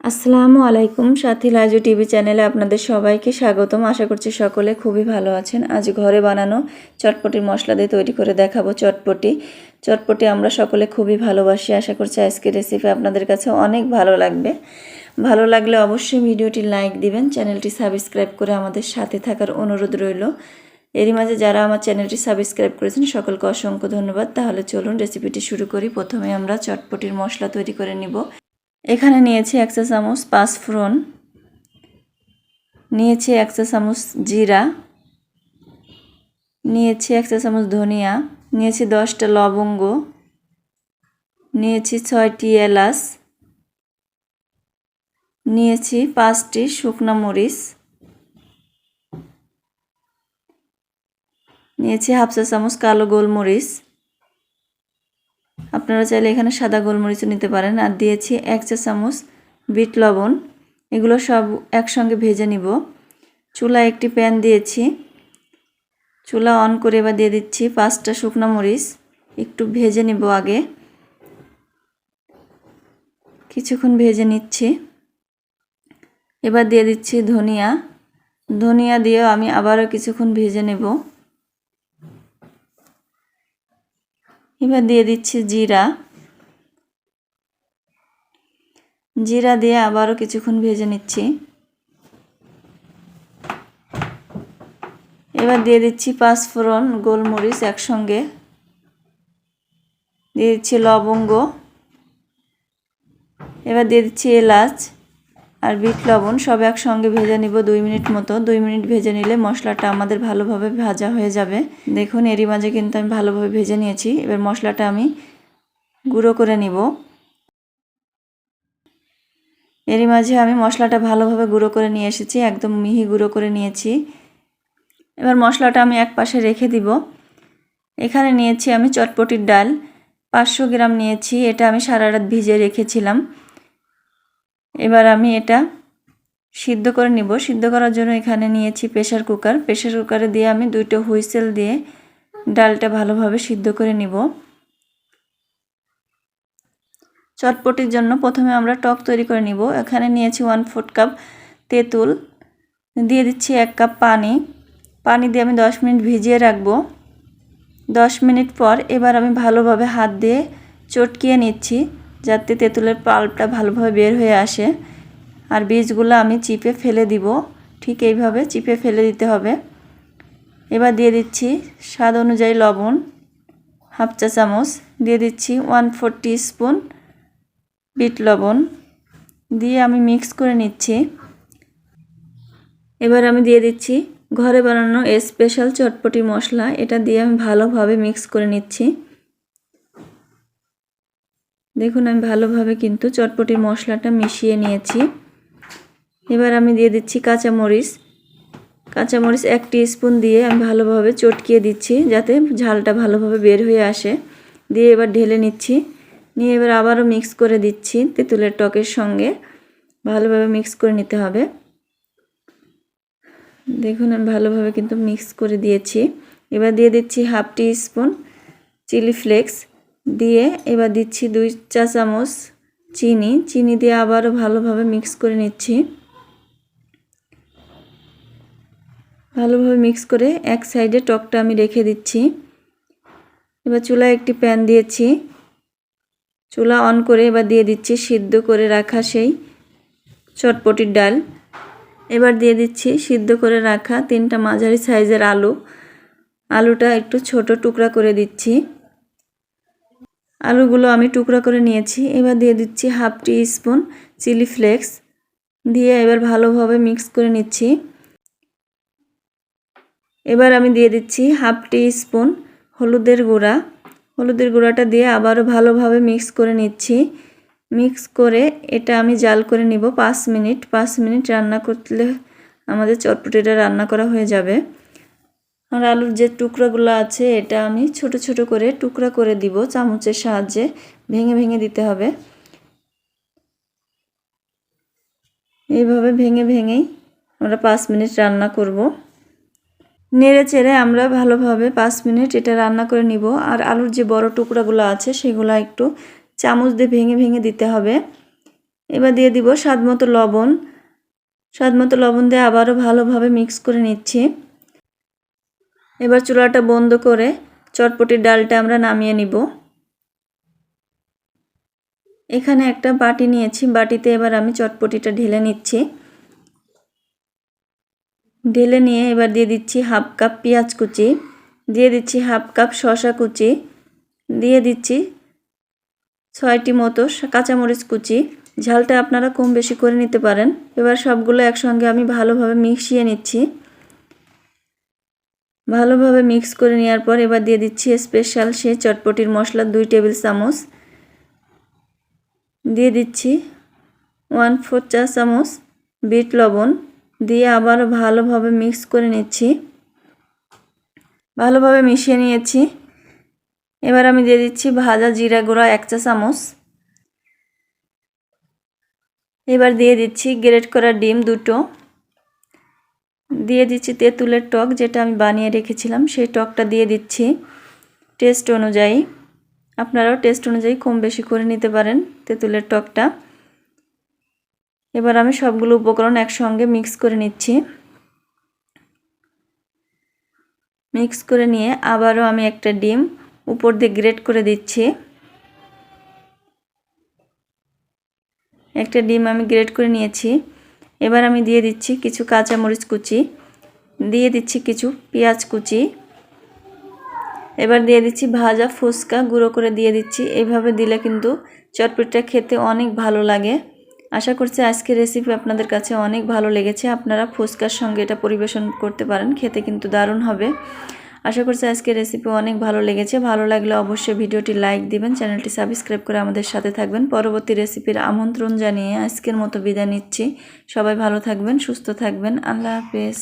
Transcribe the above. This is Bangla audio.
আসসালামু আলাইকুম, সাথী লাইজু টিভি চ্যানেলে আপনাদের সবাইকে স্বাগতম। আশা করছি সকলে খুবই ভালো আছেন। আজ ঘরে বানানো চটপটির মশলা দিয়ে তৈরি করে দেখাবো চটপটি। চটপটি আমরা সকলে খুবই ভালোবাসি। আশা করছি আজকের রেসিপি আপনাদের কাছে অনেক ভালো লাগবে। ভালো লাগলে অবশ্যই ভিডিওটি লাইক দিবেন, চ্যানেলটি সাবস্ক্রাইব করে আমাদের সাথে থাকার অনুরোধ রইল। এরই মাঝে যারা আমার চ্যানেলটি সাবস্ক্রাইব করেছেন সকলকে অসংখ্য ধন্যবাদ। তাহলে চলুন রেসিপিটি শুরু করি। প্রথমে আমরা চটপটির মশলা তৈরি করে নিব। এখানে নিয়েছি 1 চা চামচ পাঁচফোড়ন, নিয়েছি 1 চা চামচ জিরা, নিয়েছি 1 চা চামচ ধনিয়া, নিয়েছি 10টা লবঙ্গ, নিয়েছি 6টি এলাচ, নিয়েছি 5টি শুকনো মরিচ, নিয়েছি 1/2 চা চামচ কালো গোলমরিচ, আপনারা চাইলে এখানে সাদা গোলমরিচও নিতে পারেন। আর দিয়েছি 1 চা চামচ বিট লবণ। এগুলো সব একসঙ্গে ভেজে নিব। চুলায় একটি প্যান দিয়েছি, চুলা অন করে এবার দিয়ে দিচ্ছি 5টা শুকনো মরিচ। একটু ভেজে নিব আগে, কিছুক্ষণ ভেজে নিচ্ছি। এবার দিয়ে দিচ্ছি ধনিয়া। ধনিয়া দিয়েও আমি আবারও কিছুক্ষণ ভেজে নেব। এবার দিয়ে দিচ্ছি জিরা। জিরা দিয়ে আবারও কিছুক্ষণ ভেজে নিচ্ছি। এবার দিয়ে দিচ্ছি পাঁচফোড়ন, গোলমরিচ একসঙ্গে, দিয়ে দিচ্ছি লবঙ্গ, এবার দিয়ে দিচ্ছি এলাচ আর বিট লবণ। সব একসঙ্গে ভেজে নিব 2 মিনিট মতো। 2 মিনিট ভেজে নিলে মশলাটা আমাদের ভালোভাবে ভাজা হয়ে যাবে। দেখুন এরই মাঝে কিন্তু আমি ভালোভাবে ভেজে নিয়েছি। এবার মশলাটা আমি গুঁড়ো করে নিব। এরই মাঝে আমি মশলাটা ভালোভাবে গুঁড়ো করে নিয়ে এসেছি, একদম মিহি গুঁড়ো করে নিয়েছি। এবার মশলাটা আমি এক পাশে রেখে দিব। এখানে নিয়েছি আমি চটপটির ডাল 500 গ্রাম নিয়েছি। এটা আমি সারা রাত ভিজিয়ে রেখেছিলাম। এবার আমি এটা সিদ্ধ করে নিব। সিদ্ধ করার জন্য এখানে নিয়েছি প্রেসার কুকার। প্রেসার কুকারে দিয়ে আমি 2টা হুইসেল দিয়ে ডালটা ভালোভাবে সিদ্ধ করে নিব। চটপটির জন্য প্রথমে আমরা টক তৈরি করে নিব। এখানে নিয়েছি 1/4 কাপ তেঁতুল, দিয়ে দিচ্ছি 1 কাপ পানি। পানি দিয়ে আমি 10 মিনিট ভিজিয়ে রাখবো। 10 মিনিট পর এবার আমি ভালোভাবে হাত দিয়ে চটকিয়ে নিচ্ছি, যাতে তেঁতুলের পাল্পটা ভালোভাবে বের হয়ে আসে। আর বীজগুলো আমি চিপে ফেলে দিব। ঠিক এইভাবে চিপে ফেলে দিতে হবে। এবার দিয়ে দিচ্ছি স্বাদ অনুযায়ী লবণ 1/2 চা চামচ, দিয়ে দিচ্ছি 1/4 টিস্পুন বিট লবণ, দিয়ে আমি মিক্স করে নিচ্ছি। এবার আমি দিয়ে দিচ্ছি ঘরে বানানো স্পেশাল চটপটি মশলা। এটা দিয়ে আমি ভালোভাবে মিক্স করে নিচ্ছি। দেখুন আমি ভালোভাবে কিন্তু চটপটির মশলাটা মিশিয়ে নিয়েছি। এবার আমি দিয়ে দিচ্ছি কাঁচামরিচ। কাঁচামরিচ 1 টিস্পুন দিয়ে আমি ভালোভাবে চটকিয়ে দিচ্ছি, যাতে ঝালটা ভালোভাবে বের হয়ে আসে। দিয়ে এবার ঢেলে নিচ্ছি। নিয়ে এবার আবারও মিক্স করে দিচ্ছি তেঁতুলের টকের সঙ্গে। ভালোভাবে মিক্স করে নিতে হবে। দেখুন আমি ভালোভাবে কিন্তু মিক্স করে দিয়েছি। এবার দিয়ে দিচ্ছি 1/2 টিস্পুন চিলি ফ্লেক্স, দিয়ে এবার দিচ্ছি 2 চা চামচ চিনি। চিনি দিয়ে আবারও ভালোভাবে মিক্স করে নিচ্ছি। ভালোভাবে মিক্স করে এক সাইডে টকটা আমি রেখে দিচ্ছি। এবার চুলায় একটি প্যান দিয়েছি, চুলা অন করে এবার দিয়ে দিচ্ছি সিদ্ধ করে রাখা সেই চটপটির ডাল। এবার দিয়ে দিচ্ছি সিদ্ধ করে রাখা 3টা মাঝারি সাইজের আলু। আলুটা একটু ছোট টুকরা করে দিচ্ছি। আলুগুলো আমি টুকরা করে নিয়েছি। এবার দিয়ে দিচ্ছি 1/2 টিস্পুন চিলি ফ্লেক্স, দিয়ে এবার ভালোভাবে মিক্স করে নিচ্ছি। এবার আমি দিয়ে দিচ্ছি 1/2 টিস্পুন হলুদের গুঁড়া। হলুদের গুঁড়াটা দিয়ে আবারও ভালোভাবে মিক্স করে নিচ্ছি। মিক্স করে এটা আমি জাল করে নিব 5 মিনিট। 5 মিনিট রান্না করলে আমাদের চটপটিটা রান্না করা হয়ে যাবে। আর আলুর যে টুকরাগুলো আছে এটা আমি ছোট ছোট করে টুকরা করে দিব, চামচের সাহায্যে ভেঙে ভেঙে দিতে হবে। এইভাবে ভেঙে ভেঙেই আমরা 5 মিনিট রান্না করব। নেড়ে চেড়ে আমরা ভালোভাবে 5 মিনিট এটা রান্না করে নিব। আর আলুর যে বড় টুকরাগুলো আছে সেগুলো একটু চামচ দিয়ে ভেঙে ভেঙে দিতে হবে। এবার দিয়ে দিব স্বাদমতো লবণ। স্বাদমতো লবণ দিয়ে আবারও ভালোভাবে মিক্স করে নিচ্ছি। এবার চুলাটা বন্ধ করে চটপটির ডালটা আমরা নামিয়ে নিব। এখানে একটা বাটি নিয়েছি, বাটিতে এবার আমি চটপটিটা ঢেলে নিচ্ছি। ঢেলে নিয়ে এবার দিয়ে দিচ্ছি হাফ কাপ পেঁয়াজ কুচি, দিয়ে দিচ্ছি হাফ কাপ শসা কুচি, দিয়ে দিচ্ছি 6টি মতো কাঁচামরিচ কুচি। ঝালটা আপনারা কম বেশি করে নিতে পারেন। এবার সবগুলো একসঙ্গে আমি ভালোভাবে মিশিয়ে নিচ্ছি। ভালোভাবে মিক্স করে নেওয়ার পর এবার দিয়ে দিচ্ছি স্পেশাল সেই চটপটির মশলা 2 টেবিল চামচ, দিয়ে দিচ্ছি 1/4 চা চামচ বিট লবণ, দিয়ে আবার ভালোভাবে মিক্স করে নিচ্ছি। ভালোভাবে মিশিয়ে নিয়েছি। এবার আমি দিয়ে দিচ্ছি ভাজা জিরা গুঁড়া 1 চা চামচ। এবার দিয়ে দিচ্ছি গ্রেট করা ডিম 2টো, দিয়ে দিচ্ছি তেঁতুলের টক যেটা আমি বানিয়ে রেখেছিলাম সেই টকটা দিয়ে দিচ্ছি টেস্ট অনুযায়ী। আপনারাও টেস্ট অনুযায়ী কম বেশি করে নিতে পারেন তেঁতুলের টকটা। এবার আমি সবগুলো উপকরণ একসঙ্গে মিক্স করে নিচ্ছি। মিক্স করে নিয়ে আবারও আমি একটা ডিম উপর দিয়ে গ্রেট করে দিচ্ছি। একটা ডিম আমি গ্রেট করে নিয়েছি। এবার আমি দিয়ে দিচ্ছি কিছু কাঁচামরিচ কুচি, দিয়ে দিচ্ছি কিছু পেঁয়াজ কুচি, এবার দিয়ে দিচ্ছি ভাজা ফুচকা গুঁড়ো করে দিয়ে দিচ্ছি। এইভাবে দিলে কিন্তু চটপটিটা খেতে অনেক ভালো লাগে। আশা করছি আজকের রেসিপি আপনাদের কাছে অনেক ভালো লেগেছে। আপনারা ফুচকার সঙ্গে এটা পরিবেশন করতে পারেন, খেতে কিন্তু দারুণ হবে। আশা করছি আজকের রেসিপি অনেক ভালো লেগেছে। ভালো লাগলে অবশ্যই ভিডিওটি লাইক দিবেন, চ্যানেলটি সাবস্ক্রাইব করে আমাদের সাথে থাকবেন। পরবর্তী রেসিপির আমন্ত্রণ জানিয়ে আজকের মতো বিদায় নিচ্ছি। সবাই ভালো থাকবেন, সুস্থ থাকবেন। আল্লাহ হাফেজ।